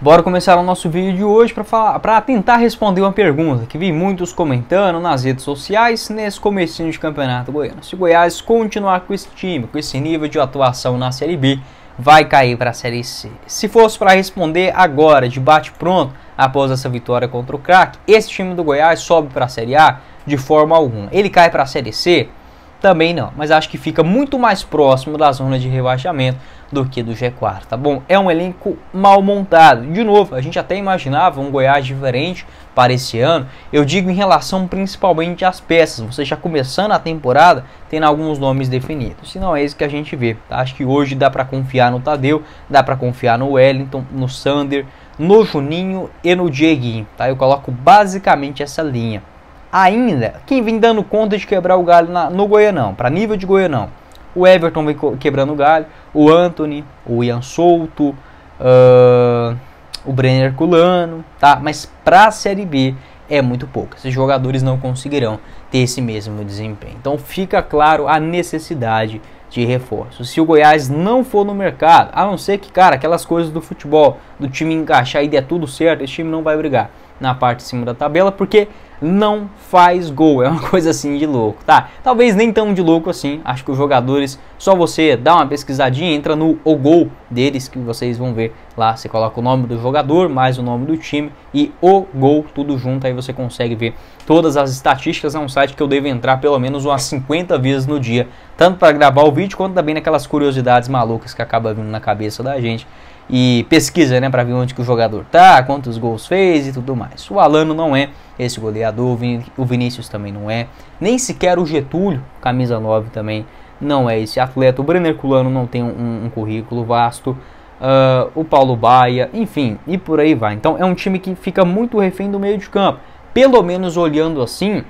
Bora começar o nosso vídeo de hoje para tentar responder uma pergunta que vi muitos comentando nas redes sociais nesse comecinho de campeonato goiano. Se o Goiás continuar com esse time, com esse nível de atuação na Série B, vai cair para a Série C. Se fosse para responder agora, de bate pronto, após essa vitória contra o Crack, esse time do Goiás sobe para a Série A de forma alguma. Ele cai para a Série C? Também não, mas acho que fica muito mais próximo da zona de rebaixamento do que do G4, tá bom? É um elenco mal montado. De novo, a gente até imaginava um Goiás diferente para esse ano. Eu digo em relação principalmente às peças. Você já começando a temporada, tendo alguns nomes definidos. Se não é isso que a gente vê, tá? Acho que hoje dá para confiar no Tadeu, dá para confiar no Wellington, no Sander, no Juninho e no Dieguinho, tá? Eu coloco basicamente essa linha. Ainda, quem vem dando conta de quebrar o galho no Goianão, para nível de Goianão? O Everton vem quebrando o galho, o Anthony, o Ian Souto, o Brenner Herculano, tá? Mas para a Série B é muito pouco. Esses jogadores não conseguirão ter esse mesmo desempenho. Então fica claro a necessidade de reforço. Se o Goiás não for no mercado, a não ser que, cara, aquelas coisas do futebol, do time encaixar e der tudo certo, esse time não vai brigar na parte de cima da tabela, porque não faz gol, é uma coisa assim de louco, tá? Talvez nem tão de louco assim, acho que os jogadores, só você dá uma pesquisadinha, entra no O Gol deles, que vocês vão ver lá, você coloca o nome do jogador, mais o nome do time e O Gol, tudo junto, aí você consegue ver todas as estatísticas. É um site que eu devo entrar pelo menos umas 50 vezes no dia, tanto para gravar o vídeo, quanto também naquelas curiosidades malucas que acaba vindo na cabeça da gente. E pesquisa, né, para ver onde que o jogador tá, quantos gols fez e tudo mais. O Alano não é esse goleador, o Vinícius também não é, nem sequer o Getúlio, camisa 9 também, não é esse atleta. O Brenner Herculano não tem um currículo vasto, o Paulo Baia, enfim, e por aí vai. Então é um time que fica muito refém do meio de campo. Pelo menos olhando assim,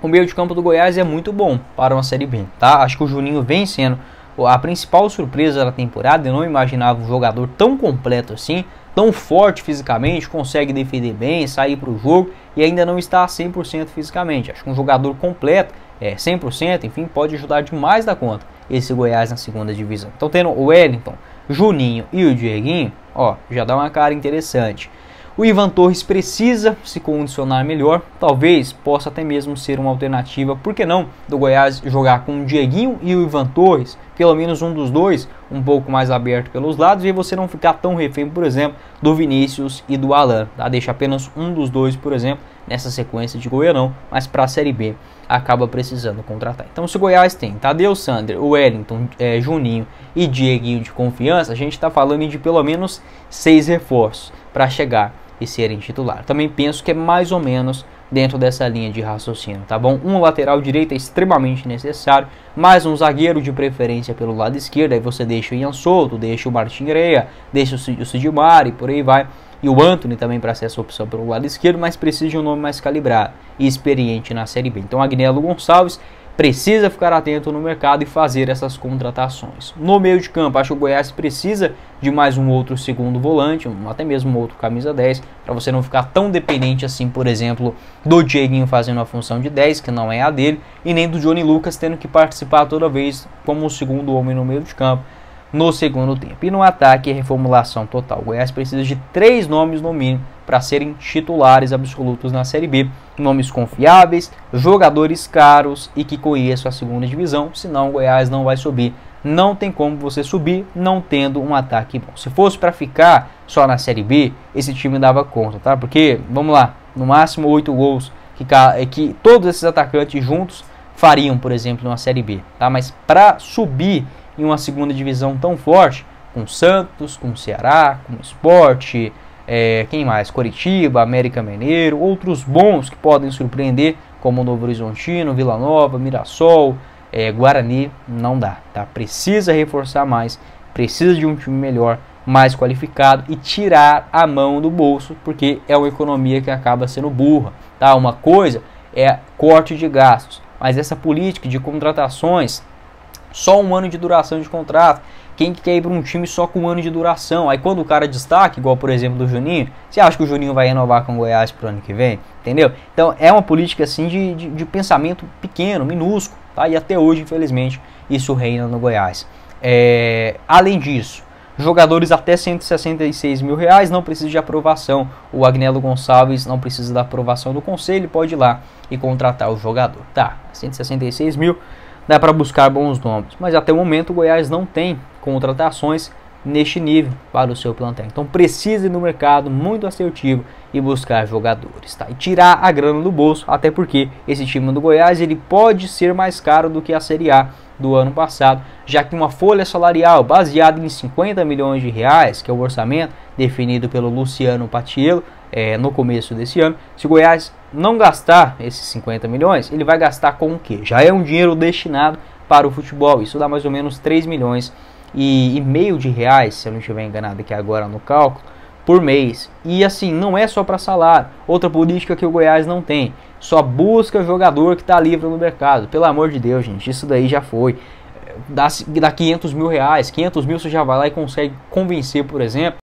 o meio de campo do Goiás é muito bom para uma Série B, tá? Acho que o Juninho vem sendo a principal surpresa da temporada. Eu não imaginava um jogador tão completo assim, tão forte fisicamente, consegue defender bem, sair para o jogo e ainda não está a 100% fisicamente. Acho que um jogador completo, 100%, enfim, pode ajudar demais da conta esse Goiás na segunda divisão. Então tendo o Wellington, Juninho e o Dieguinho, ó, já dá uma cara interessante. O Ivan Torres precisa se condicionar melhor, talvez possa até mesmo ser uma alternativa, por que não, do Goiás jogar com o Dieguinho e o Ivan Torres, pelo menos um dos dois, um pouco mais aberto pelos lados, e você não ficar tão refém, por exemplo, do Vinícius e do Alan, tá? Deixa apenas um dos dois, por exemplo, nessa sequência de Goianão, mas para a Série B acaba precisando contratar. Então se o Goiás tem Tadeu, Sander, o Wellington, Juninho e Dieguinho de confiança, a gente está falando de pelo menos 6 reforços para chegar e serem titular. Também penso que é mais ou menos dentro dessa linha de raciocínio, tá bom? Um lateral direito é extremamente necessário, mais um zagueiro de preferência pelo lado esquerdo, aí você deixa o Ian Souto, deixa o Martin Greia, deixa o Sidmar e por aí vai. E o Anthony também para ser essa opção pelo lado esquerdo, mas precisa de um nome mais calibrado e experiente na Série B. Então Agnello Gonçalves precisa ficar atento no mercado e fazer essas contratações. No meio de campo, acho que o Goiás precisa de mais um outro segundo volante, até mesmo um outro camisa 10, para você não ficar tão dependente assim, por exemplo, do Dieguinho fazendo a função de 10, que não é a dele, e nem do Johnny Lucas tendo que participar toda vez como o segundo homem no meio de campo no segundo tempo. E no ataque, reformulação total. O Goiás precisa de 3 nomes no mínimo para serem titulares absolutos na Série B. Nomes confiáveis, jogadores caros e que conheçam a segunda divisão, senão o Goiás não vai subir. Não tem como você subir não tendo um ataque bom. Se fosse para ficar só na Série B, esse time dava conta, tá? Porque, vamos lá, no máximo 8 gols que todos esses atacantes juntos fariam, por exemplo, numa Série B, tá? Mas para subir em uma segunda divisão tão forte, com Santos, com Ceará, com Sport, quem mais? Coritiba, América Mineiro, outros bons que podem surpreender, como Novo Horizontino, Vila Nova, Mirassol, Guarani, não dá, tá? Precisa reforçar mais, precisa de um time melhor, mais qualificado e tirar a mão do bolso, porque é uma economia que acaba sendo burra, tá? Uma coisa é corte de gastos, mas essa política de contratações, só um ano de duração de contrato. Quem quer ir para um time só com um ano de duração? Aí quando o cara destaca, igual por exemplo do Juninho, você acha que o Juninho vai renovar com o Goiás para o ano que vem? Entendeu? Então é uma política assim de pensamento pequeno, minúsculo, tá? E até hoje, infelizmente, isso reina no Goiás. Além disso, Jogadores até R$166 mil não precisa de aprovação. O Agnello Gonçalves não precisa da aprovação do conselho, pode ir lá e contratar o jogador. Tá, 166 mil, dá para buscar bons nomes, mas até o momento o Goiás não tem contratações neste nível para o seu plantel. Então precisa ir no mercado muito assertivo e buscar jogadores, tá? E tirar a grana do bolso, até porque esse time do Goiás ele pode ser mais caro do que a Série A do ano passado, já que uma folha salarial baseada em 50 milhões de reais, que é o orçamento definido pelo Luciano Patiello no começo desse ano, se o Goiás não gastar esses 50 milhões, ele vai gastar com o quê? Já é um dinheiro destinado para o futebol, isso dá mais ou menos 3 milhões e meio de reais, se eu não estiver enganado aqui agora no cálculo, por mês. E assim, não é só para salário. Outra política que o Goiás não tem, só busca jogador que está livre no mercado. Pelo amor de Deus, gente, isso daí já foi. Dá 500 mil reais, 500 mil você já vai lá e consegue convencer, por exemplo,